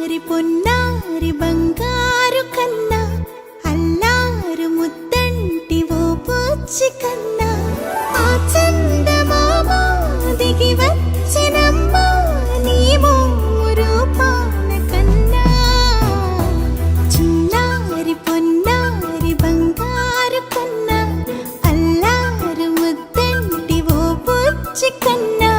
చిన్నారి పొన్నారి బంగారు కన్నా అల్లారు ముద్దంటి ఓ పూచి కన్నా ఆ చందమామ దిగి వచ్చినమ్మా నీ రూపాన కన్నా చిన్నారి పొన్నారి బంగారు కన్నా అల్లారు ముద్దంటి ఓ పూచి కన్నా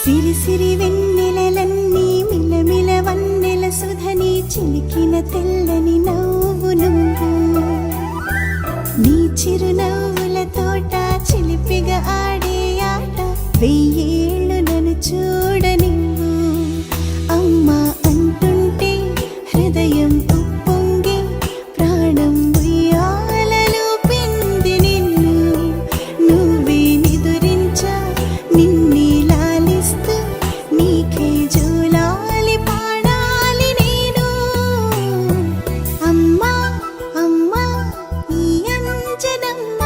సిరి సిరి వెన్నెలలన్నీ మిలమిల వన్నెల సుధని చిలికిన తెల్లని నవ్వు నువ్వు నీ చిరునవ్వుల తోట చిలిపిగా ఆడే ఆట వెయ్యేళ్ళు నన్ను చూడనివ్వు అమ్మా అంటుంటే హృదయం ఉప్పొంగి ప్రాణం ఉయ్యాలలో పిండి నిన్ను నువ్వే నిదురించా నిన్నే నీకే జూలాలి పాడాలి నేను అమ్మా అమ్మా ఈ అంజనమ్మ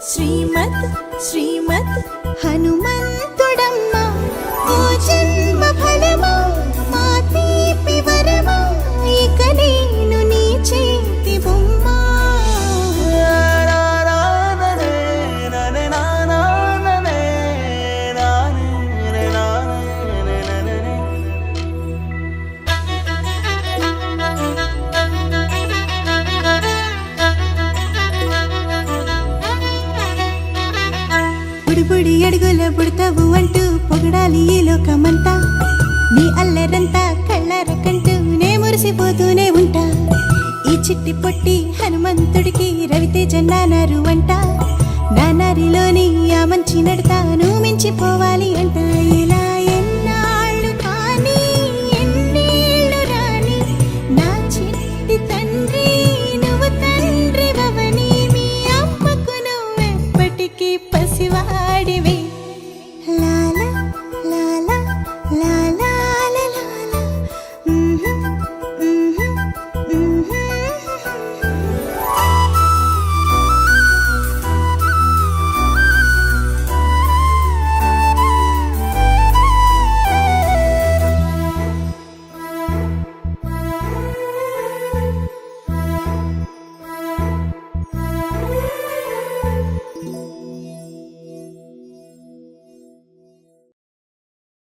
శ్రీమద్ శ్రీమద్ హనుమంతుడమ్మ ఓ జన్మ ఫలమా మా తీపి వరమా ఇక నేను నీ చేతి బొమ్మ బుడిబుడి అడుగుల బుడతావు అంటూ పొగడాలి ఈ లోకమంతా నీ అల్లరంతా కళ్ళారకంటూ నే మురిసిపోతూనే ఉంటా ఈ చిట్టి పొట్టి హనుమంతుడికి రవితేజ నానారు అంట నానారిలోని ఆ మంచి నడతా నువ్వు మించిపోవాలి అంట ఇలా